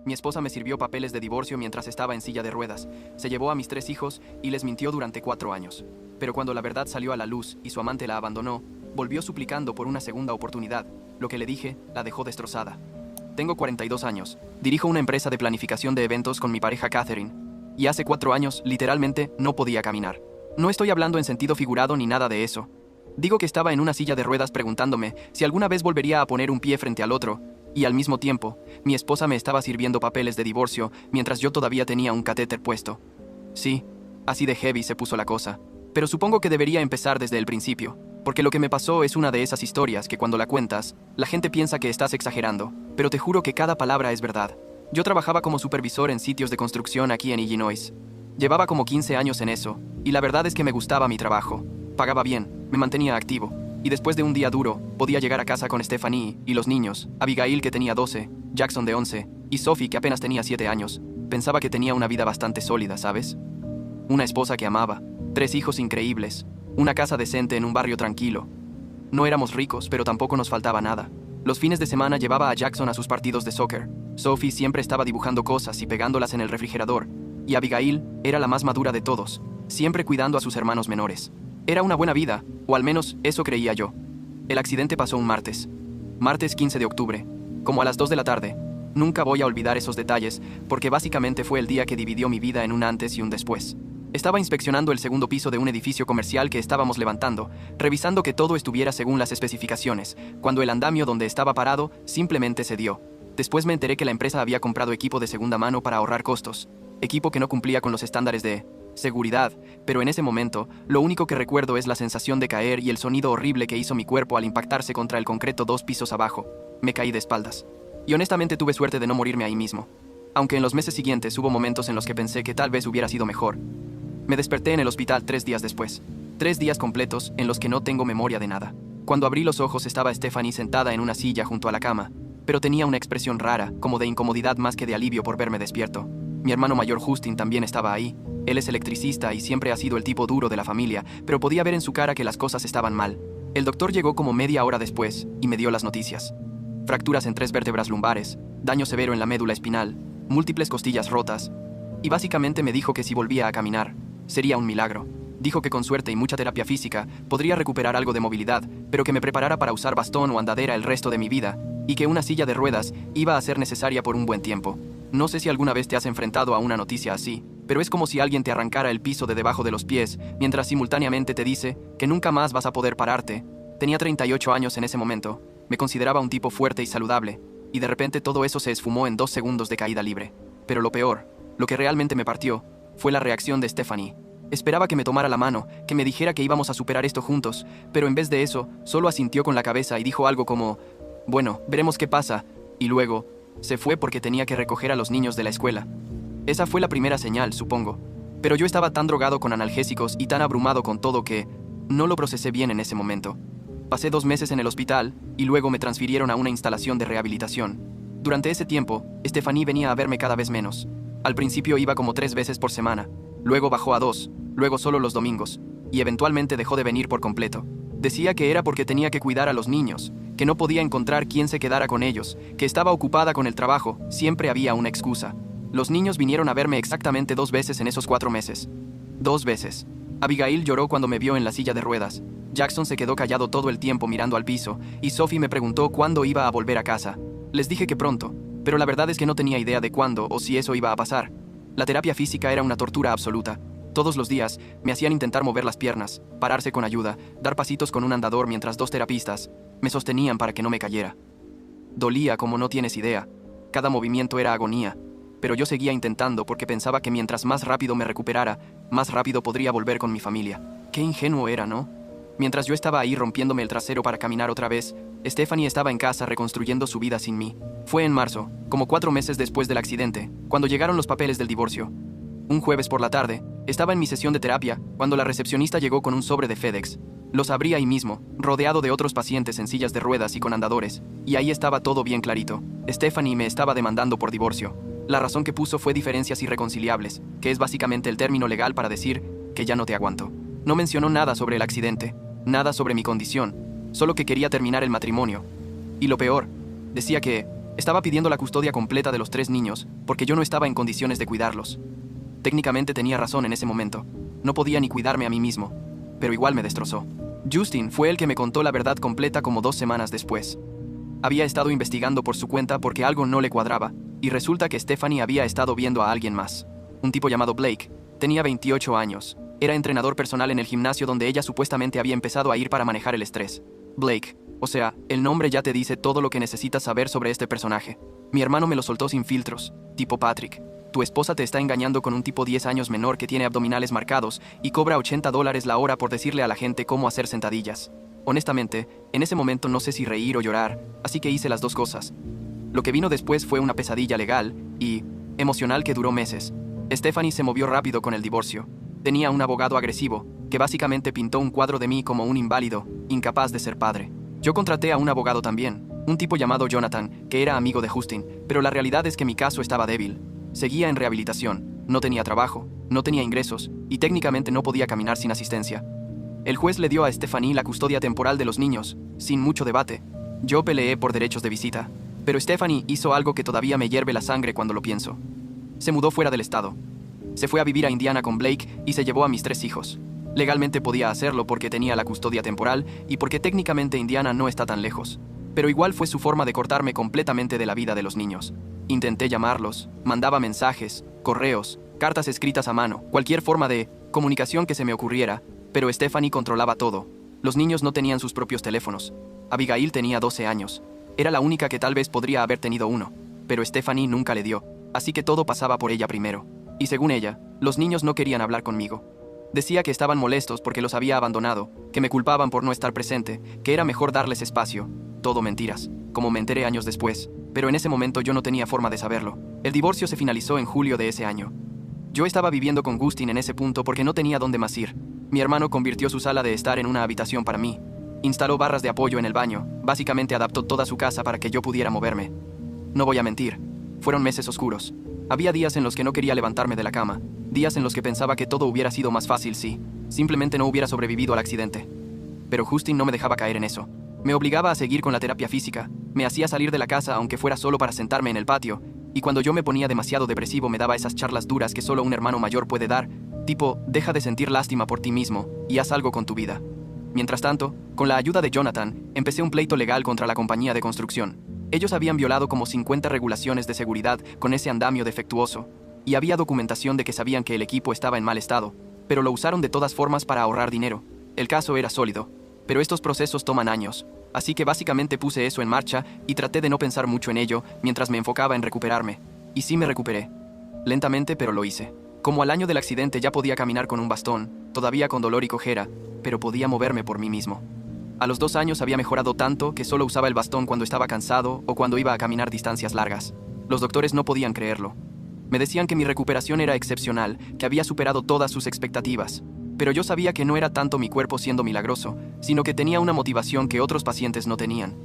Mi esposa me sirvió papeles de divorcio mientras estaba en silla de ruedas. Se llevó a mis 3 hijos y les mintió durante 4 años. Pero cuando la verdad salió a la luz y su amante la abandonó, volvió suplicando por una segunda oportunidad. Lo que le dije la dejó destrozada. Tengo 42 años. Dirijo una empresa de planificación de eventos con mi pareja Catherine. Y hace 4 años, literalmente, no podía caminar. No estoy hablando en sentido figurado ni nada de eso. Digo que estaba en una silla de ruedas preguntándome si alguna vez volvería a poner un pie frente al otro, y al mismo tiempo, mi esposa me estaba sirviendo papeles de divorcio mientras yo todavía tenía un catéter puesto. Sí, así de heavy se puso la cosa. Pero supongo que debería empezar desde el principio, porque lo que me pasó es una de esas historias que cuando la cuentas, la gente piensa que estás exagerando, pero te juro que cada palabra es verdad. Yo trabajaba como supervisor en sitios de construcción aquí en Illinois. Llevaba como 15 años en eso, y la verdad es que me gustaba mi trabajo. Pagaba bien, me mantenía activo, y después de un día duro, podía llegar a casa con Stephanie y los niños, Abigail que tenía 12, Jackson de 11, y Sophie que apenas tenía 7 años. Pensaba que tenía una vida bastante sólida, ¿sabes? Una esposa que amaba, 3 hijos increíbles, una casa decente en un barrio tranquilo. No éramos ricos, pero tampoco nos faltaba nada. Los fines de semana llevaba a Jackson a sus partidos de soccer. Sophie siempre estaba dibujando cosas y pegándolas en el refrigerador, y Abigail era la más madura de todos, siempre cuidando a sus hermanos menores. Era una buena vida, o al menos eso creía yo. El accidente pasó un martes. Martes 15 de octubre, como a las 2 de la tarde. Nunca voy a olvidar esos detalles, porque básicamente fue el día que dividió mi vida en un antes y un después. Estaba inspeccionando el segundo piso de un edificio comercial que estábamos levantando, revisando que todo estuviera según las especificaciones, cuando el andamio donde estaba parado simplemente cedió. Después me enteré que la empresa había comprado equipo de segunda mano para ahorrar costos. Equipo que no cumplía con los estándares de seguridad, pero en ese momento, lo único que recuerdo es la sensación de caer y el sonido horrible que hizo mi cuerpo al impactarse contra el concreto 2 pisos abajo. Me caí de espaldas. Y honestamente tuve suerte de no morirme ahí mismo. Aunque en los meses siguientes hubo momentos en los que pensé que tal vez hubiera sido mejor. Me desperté en el hospital 3 días después. 3 días completos en los que no tengo memoria de nada. Cuando abrí los ojos estaba Stephanie sentada en una silla junto a la cama, pero tenía una expresión rara, como de incomodidad más que de alivio por verme despierto. Mi hermano mayor Justin también estaba ahí. Él es electricista y siempre ha sido el tipo duro de la familia, pero podía ver en su cara que las cosas estaban mal. El doctor llegó como media hora después y me dio las noticias. Fracturas en 3 vértebras lumbares, daño severo en la médula espinal, múltiples costillas rotas, y básicamente me dijo que si volvía a caminar, sería un milagro. Dijo que con suerte y mucha terapia física podría recuperar algo de movilidad, pero que me preparara para usar bastón o andadera el resto de mi vida, y que una silla de ruedas iba a ser necesaria por un buen tiempo. No sé si alguna vez te has enfrentado a una noticia así, pero es como si alguien te arrancara el piso de debajo de los pies, mientras simultáneamente te dice que nunca más vas a poder pararte. Tenía 38 años en ese momento, me consideraba un tipo fuerte y saludable, y de repente todo eso se esfumó en 2 segundos de caída libre. Pero lo peor, lo que realmente me partió, fue la reacción de Stephanie. Esperaba que me tomara la mano, que me dijera que íbamos a superar esto juntos, pero en vez de eso, solo asintió con la cabeza y dijo algo como, bueno, veremos qué pasa, y luego, se fue porque tenía que recoger a los niños de la escuela. Esa fue la primera señal, supongo. Pero yo estaba tan drogado con analgésicos y tan abrumado con todo que no lo procesé bien en ese momento. Pasé 2 meses en el hospital y luego me transfirieron a una instalación de rehabilitación. Durante ese tiempo, Stephanie venía a verme cada vez menos. Al principio iba como 3 veces por semana, luego bajó a 2, luego solo los domingos, y eventualmente dejó de venir por completo. Decía que era porque tenía que cuidar a los niños, que no podía encontrar quién se quedara con ellos, que estaba ocupada con el trabajo, siempre había una excusa. Los niños vinieron a verme exactamente 2 veces en esos 4 meses. 2 veces. Abigail lloró cuando me vio en la silla de ruedas. Jackson se quedó callado todo el tiempo mirando al piso, y Sophie me preguntó cuándo iba a volver a casa. Les dije que pronto, pero la verdad es que no tenía idea de cuándo o si eso iba a pasar. La terapia física era una tortura absoluta. Todos los días me hacían intentar mover las piernas, pararse con ayuda, dar pasitos con un andador mientras 2 terapistas me sostenían para que no me cayera. Dolía como no tienes idea. Cada movimiento era agonía. Pero yo seguía intentando porque pensaba que mientras más rápido me recuperara, más rápido podría volver con mi familia. Qué ingenuo era, ¿no? Mientras yo estaba ahí rompiéndome el trasero para caminar otra vez, Stephanie estaba en casa reconstruyendo su vida sin mí. Fue en marzo, como 4 meses después del accidente, cuando llegaron los papeles del divorcio. Un jueves por la tarde, estaba en mi sesión de terapia, cuando la recepcionista llegó con un sobre de FedEx. Los abrí ahí mismo, rodeado de otros pacientes en sillas de ruedas y con andadores, y ahí estaba todo bien clarito. Stephanie me estaba demandando por divorcio. La razón que puso fue diferencias irreconciliables, que es básicamente el término legal para decir que ya no te aguanto. No mencionó nada sobre el accidente, nada sobre mi condición, solo que quería terminar el matrimonio. Y lo peor, decía que Estaba pidiendo la custodia completa de los 3 niños, porque yo no estaba en condiciones de cuidarlos. Técnicamente tenía razón en ese momento. No podía ni cuidarme a mí mismo, pero igual me destrozó. Justin fue el que me contó la verdad completa como 2 semanas después. Había estado investigando por su cuenta porque algo no le cuadraba, y resulta que Stephanie había estado viendo a alguien más. Un tipo llamado Blake. Tenía 28 años. Era entrenador personal en el gimnasio donde ella supuestamente había empezado a ir para manejar el estrés. Blake. O sea, el nombre ya te dice todo lo que necesitas saber sobre este personaje. Mi hermano me lo soltó sin filtros, tipo Patrick. Tu esposa te está engañando con un tipo 10 años menor que tiene abdominales marcados y cobra $80 la hora por decirle a la gente cómo hacer sentadillas. Honestamente, en ese momento no sé si reír o llorar, así que hice las 2 cosas. Lo que vino después fue una pesadilla legal y emocional que duró meses. Stephanie se movió rápido con el divorcio. Tenía un abogado agresivo, que básicamente pintó un cuadro de mí como un inválido, incapaz de ser padre. Yo contraté a un abogado también, un tipo llamado Jonathan, que era amigo de Justin, pero la realidad es que mi caso estaba débil. Seguía en rehabilitación, no tenía trabajo, no tenía ingresos, y técnicamente no podía caminar sin asistencia. El juez le dio a Stephanie la custodia temporal de los niños, sin mucho debate. Yo peleé por derechos de visita, pero Stephanie hizo algo que todavía me hierve la sangre cuando lo pienso. Se mudó fuera del estado. Se fue a vivir a Indiana con Blake y se llevó a mis 3 hijos. Legalmente podía hacerlo porque tenía la custodia temporal y porque técnicamente Indiana no está tan lejos. Pero igual fue su forma de cortarme completamente de la vida de los niños. Intenté llamarlos, mandaba mensajes, correos, cartas escritas a mano, cualquier forma de comunicación que se me ocurriera, pero Stephanie controlaba todo. Los niños no tenían sus propios teléfonos. Abigail tenía 12 años. Era la única que tal vez podría haber tenido uno, pero Stephanie nunca le dio, así que todo pasaba por ella primero. Y según ella, los niños no querían hablar conmigo. Decía que estaban molestos porque los había abandonado, que me culpaban por no estar presente, que era mejor darles espacio. Todo mentiras, como me enteré años después, pero en ese momento yo no tenía forma de saberlo. El divorcio se finalizó en julio de ese año. Yo estaba viviendo con Justin en ese punto porque no tenía dónde más ir. Mi hermano convirtió su sala de estar en una habitación para mí. Instaló barras de apoyo en el baño, básicamente adaptó toda su casa para que yo pudiera moverme. No voy a mentir, fueron meses oscuros. Había días en los que no quería levantarme de la cama, días en los que pensaba que todo hubiera sido más fácil si simplemente no hubiera sobrevivido al accidente. Pero Justin no me dejaba caer en eso. Me obligaba a seguir con la terapia física, me hacía salir de la casa aunque fuera solo para sentarme en el patio, y cuando yo me ponía demasiado depresivo me daba esas charlas duras que solo un hermano mayor puede dar, tipo, deja de sentir lástima por ti mismo y haz algo con tu vida. Mientras tanto, con la ayuda de Jonathan, empecé un pleito legal contra la compañía de construcción. Ellos habían violado como 50 regulaciones de seguridad con ese andamio defectuoso, y había documentación de que sabían que el equipo estaba en mal estado, pero lo usaron de todas formas para ahorrar dinero. El caso era sólido, pero estos procesos toman años, así que básicamente puse eso en marcha y traté de no pensar mucho en ello mientras me enfocaba en recuperarme. Y sí me recuperé. Lentamente, pero lo hice. Como al año del accidente ya podía caminar con un bastón, todavía con dolor y cojera, pero podía moverme por mí mismo. A los 2 años había mejorado tanto que solo usaba el bastón cuando estaba cansado o cuando iba a caminar distancias largas. Los doctores no podían creerlo. Me decían que mi recuperación era excepcional, que había superado todas sus expectativas. Pero yo sabía que no era tanto mi cuerpo siendo milagroso, sino que tenía una motivación que otros pacientes no tenían.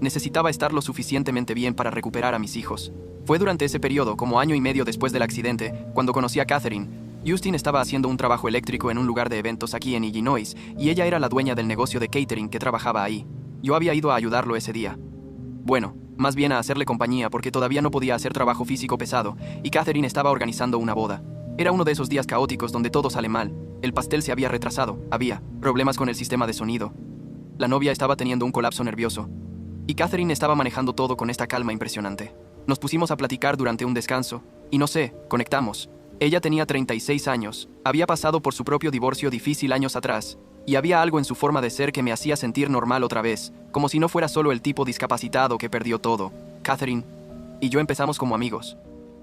Necesitaba estar lo suficientemente bien para recuperar a mis hijos. Fue durante ese periodo, como año y medio después del accidente, cuando conocí a Catherine. Justin estaba haciendo un trabajo eléctrico en un lugar de eventos aquí en Illinois, y ella era la dueña del negocio de catering que trabajaba ahí. Yo había ido a ayudarlo ese día. Bueno, más bien a hacerle compañía porque todavía no podía hacer trabajo físico pesado, y Catherine estaba organizando una boda. Era uno de esos días caóticos donde todo sale mal. El pastel se había retrasado, había problemas con el sistema de sonido. La novia estaba teniendo un colapso nervioso, y Catherine estaba manejando todo con esta calma impresionante. Nos pusimos a platicar durante un descanso, y no sé, conectamos. Ella tenía 36 años, había pasado por su propio divorcio difícil años atrás, y había algo en su forma de ser que me hacía sentir normal otra vez, como si no fuera solo el tipo discapacitado que perdió todo. Catherine y yo empezamos como amigos.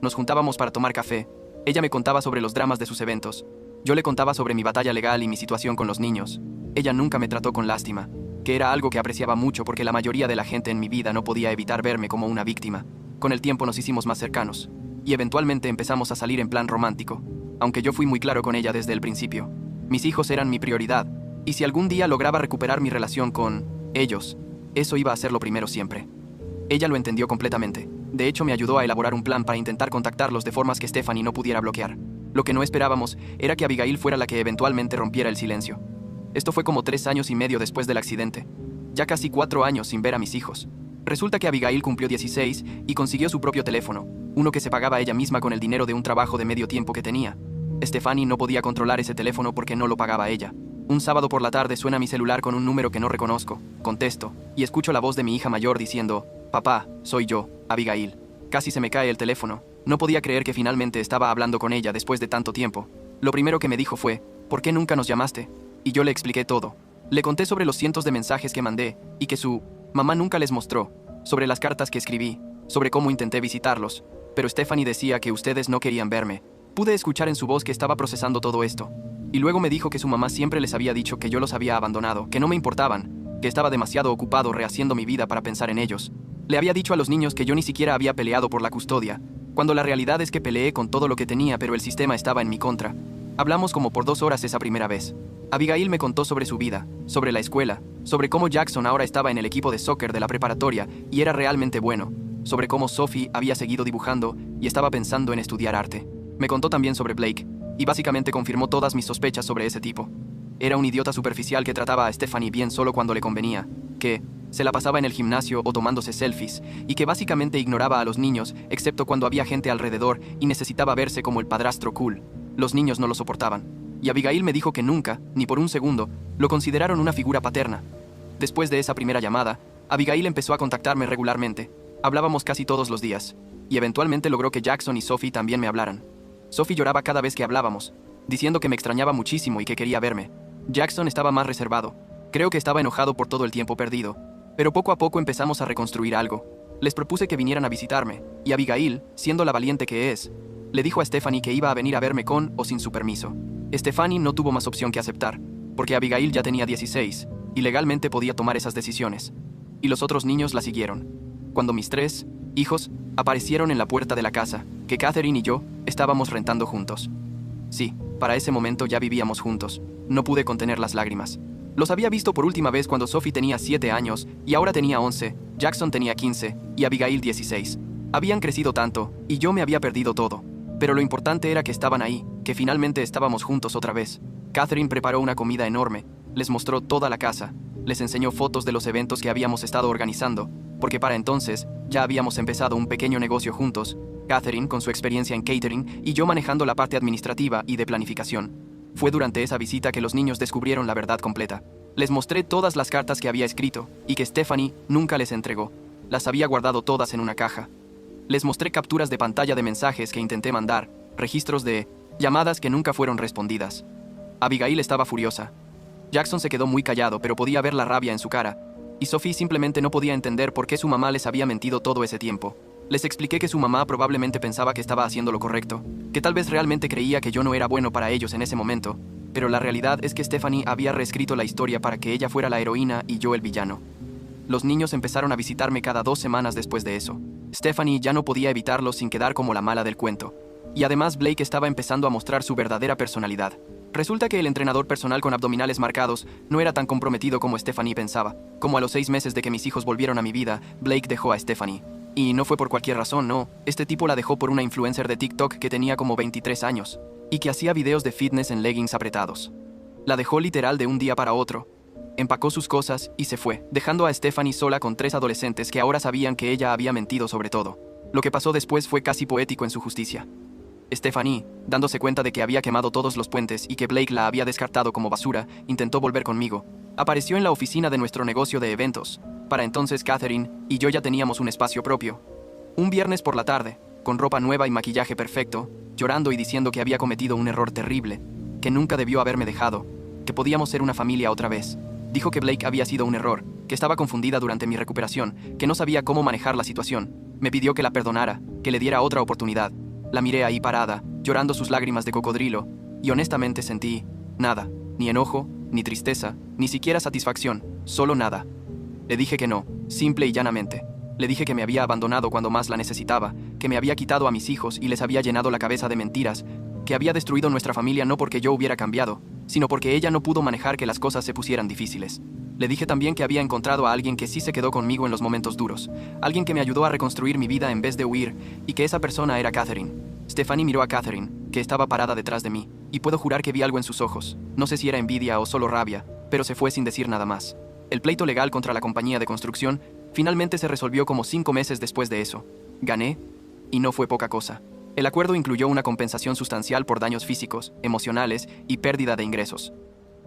Nos juntábamos para tomar café. Ella me contaba sobre los dramas de sus eventos. Yo le contaba sobre mi batalla legal y mi situación con los niños. Ella nunca me trató con lástima, que era algo que apreciaba mucho porque la mayoría de la gente en mi vida no podía evitar verme como una víctima. Con el tiempo nos hicimos más cercanos, y eventualmente empezamos a salir en plan romántico, aunque yo fui muy claro con ella desde el principio. Mis hijos eran mi prioridad, y si algún día lograba recuperar mi relación con ellos, eso iba a ser lo primero siempre. Ella lo entendió completamente. De hecho, me ayudó a elaborar un plan para intentar contactarlos de formas que Stephanie no pudiera bloquear. Lo que no esperábamos era que Abigail fuera la que eventualmente rompiera el silencio. Esto fue como 3 años y medio después del accidente. Ya casi 4 años sin ver a mis hijos. Resulta que Abigail cumplió 16 y consiguió su propio teléfono, uno que se pagaba ella misma con el dinero de un trabajo de medio tiempo que tenía. Stephanie no podía controlar ese teléfono porque no lo pagaba ella. Un sábado por la tarde suena mi celular con un número que no reconozco. Contesto, y escucho la voz de mi hija mayor diciendo, «Papá, soy yo, Abigail». Casi se me cae el teléfono. No podía creer que finalmente estaba hablando con ella después de tanto tiempo. Lo primero que me dijo fue, «¿Por qué nunca nos llamaste?». Y yo le expliqué todo. Le conté sobre los cientos de mensajes que mandé y que su mamá nunca les mostró, sobre las cartas que escribí, sobre cómo intenté visitarlos. Pero Stephanie decía que ustedes no querían verme. Pude escuchar en su voz que estaba procesando todo esto. Y luego me dijo que su mamá siempre les había dicho que yo los había abandonado, que no me importaban, que estaba demasiado ocupado rehaciendo mi vida para pensar en ellos. Le había dicho a los niños que yo ni siquiera había peleado por la custodia, cuando la realidad es que peleé con todo lo que tenía, pero el sistema estaba en mi contra. Hablamos como por 2 horas esa primera vez. Abigail me contó sobre su vida, sobre la escuela, sobre cómo Jackson ahora estaba en el equipo de soccer de la preparatoria y era realmente bueno, sobre cómo Sophie había seguido dibujando y estaba pensando en estudiar arte. Me contó también sobre Blake, y básicamente confirmó todas mis sospechas sobre ese tipo. Era un idiota superficial que trataba a Stephanie bien solo cuando le convenía, que se la pasaba en el gimnasio o tomándose selfies, y que básicamente ignoraba a los niños, excepto cuando había gente alrededor y necesitaba verse como el padrastro cool. Los niños no lo soportaban. Y Abigail me dijo que nunca, ni por un segundo, lo consideraron una figura paterna. Después de esa primera llamada, Abigail empezó a contactarme regularmente. Hablábamos casi todos los días, y eventualmente logró que Jackson y Sophie también me hablaran. Sophie lloraba cada vez que hablábamos, diciendo que me extrañaba muchísimo y que quería verme. Jackson estaba más reservado. Creo que estaba enojado por todo el tiempo perdido. Pero poco a poco empezamos a reconstruir algo. Les propuse que vinieran a visitarme, y Abigail, siendo la valiente que es, le dijo a Stephanie que iba a venir a verme con o sin su permiso. Stephanie no tuvo más opción que aceptar, porque Abigail ya tenía 16, y legalmente podía tomar esas decisiones. Y los otros niños la siguieron. Cuando mis 3 hijos aparecieron en la puerta de la casa, que Catherine y yo estábamos rentando juntos. Sí, para ese momento ya vivíamos juntos. No pude contener las lágrimas. Los había visto por última vez cuando Sophie tenía 7 años, y ahora tenía 11, Jackson tenía 15, y Abigail 16. Habían crecido tanto, y yo me había perdido todo. Pero lo importante era que estaban ahí, que finalmente estábamos juntos otra vez. Catherine preparó una comida enorme, les mostró toda la casa, les enseñó fotos de los eventos que habíamos estado organizando, porque para entonces ya habíamos empezado un pequeño negocio juntos, Catherine con su experiencia en catering y yo manejando la parte administrativa y de planificación. Fue durante esa visita que los niños descubrieron la verdad completa. Les mostré todas las cartas que había escrito y que Stephanie nunca les entregó. Las había guardado todas en una caja. Les mostré capturas de pantalla de mensajes que intenté mandar, registros de llamadas que nunca fueron respondidas. Abigail estaba furiosa. Jackson se quedó muy callado, pero podía ver la rabia en su cara. Y Sophie simplemente no podía entender por qué su mamá les había mentido todo ese tiempo. Les expliqué que su mamá probablemente pensaba que estaba haciendo lo correcto, que tal vez realmente creía que yo no era bueno para ellos en ese momento, pero la realidad es que Stephanie había reescrito la historia para que ella fuera la heroína y yo el villano. Los niños empezaron a visitarme cada 2 semanas después de eso. Stephanie ya no podía evitarlo sin quedar como la mala del cuento. Y además Blake estaba empezando a mostrar su verdadera personalidad. Resulta que el entrenador personal con abdominales marcados no era tan comprometido como Stephanie pensaba. Como a los 6 meses de que mis hijos volvieron a mi vida, Blake dejó a Stephanie. Y no fue por cualquier razón, no. Este tipo la dejó por una influencer de TikTok que tenía como 23 años y que hacía videos de fitness en leggings apretados. La dejó literal de un día para otro. Empacó sus cosas y se fue, dejando a Stephanie sola con 3 adolescentes que ahora sabían que ella había mentido sobre todo. Lo que pasó después fue casi poético en su justicia. Stephanie, dándose cuenta de que había quemado todos los puentes y que Blake la había descartado como basura, intentó volver conmigo. Apareció en la oficina de nuestro negocio de eventos. Para entonces Catherine y yo ya teníamos un espacio propio. Un viernes por la tarde, con ropa nueva y maquillaje perfecto, llorando y diciendo que había cometido un error terrible, que nunca debió haberme dejado, que podíamos ser una familia otra vez. Dijo que Blake había sido un error, que estaba confundida durante mi recuperación, que no sabía cómo manejar la situación. Me pidió que la perdonara, que le diera otra oportunidad. La miré ahí parada, llorando sus lágrimas de cocodrilo, y honestamente sentí nada, ni enojo, ni tristeza, ni siquiera satisfacción, solo nada. Le dije que no, simple y llanamente. Le dije que me había abandonado cuando más la necesitaba, que me había quitado a mis hijos y les había llenado la cabeza de mentiras, que había destruido nuestra familia no porque yo hubiera cambiado, sino porque ella no pudo manejar que las cosas se pusieran difíciles. Le dije también que había encontrado a alguien que sí se quedó conmigo en los momentos duros, alguien que me ayudó a reconstruir mi vida en vez de huir, y que esa persona era Catherine. Stephanie miró a Catherine, que estaba parada detrás de mí, y puedo jurar que vi algo en sus ojos. No sé si era envidia o solo rabia, pero se fue sin decir nada más. El pleito legal contra la compañía de construcción Finalmente se resolvió como 5 meses después de eso. Gané, y no fue poca cosa. El acuerdo incluyó una compensación sustancial por daños físicos, emocionales y pérdida de ingresos.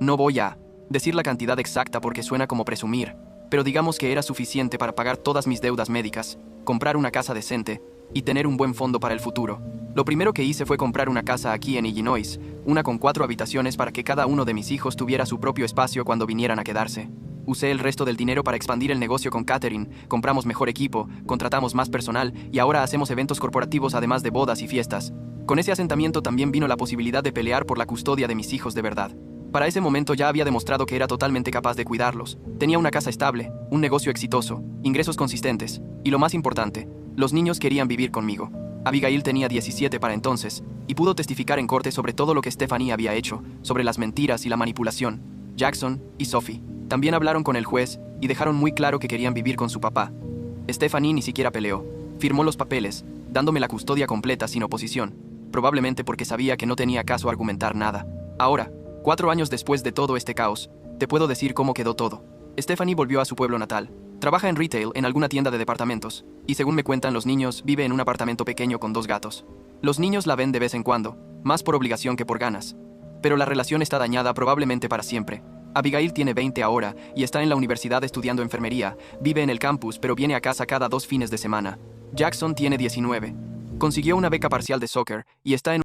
No voy a decir la cantidad exacta porque suena como presumir, pero digamos que era suficiente para pagar todas mis deudas médicas, comprar una casa decente y tener un buen fondo para el futuro. Lo primero que hice fue comprar una casa aquí en Illinois, una con 4 habitaciones para que cada uno de mis hijos tuviera su propio espacio cuando vinieran a quedarse. Usé el resto del dinero para expandir el negocio con Catherine, compramos mejor equipo, contratamos más personal y ahora hacemos eventos corporativos además de bodas y fiestas. Con ese asentamiento también vino la posibilidad de pelear por la custodia de mis hijos de verdad. Para ese momento ya había demostrado que era totalmente capaz de cuidarlos. Tenía una casa estable, un negocio exitoso, ingresos consistentes y lo más importante, los niños querían vivir conmigo. Abigail tenía 17 para entonces y pudo testificar en corte sobre todo lo que Stephanie había hecho, sobre las mentiras y la manipulación. Jackson y Sophie también hablaron con el juez y dejaron muy claro que querían vivir con su papá. Stephanie ni siquiera peleó. Firmó los papeles, dándome la custodia completa sin oposición, probablemente porque sabía que no tenía caso argumentar nada. Ahora, 4 años después de todo este caos, te puedo decir cómo quedó todo. Stephanie volvió a su pueblo natal. Trabaja en retail en alguna tienda de departamentos, y según me cuentan los niños, vive en un apartamento pequeño con 2 gatos. Los niños la ven de vez en cuando, más por obligación que por ganas. Pero la relación está dañada probablemente para siempre. Abigail tiene 20 ahora y está en la universidad estudiando enfermería, vive en el campus pero viene a casa cada 2 fines de semana. Jackson tiene 19. Consiguió una beca parcial de soccer y está en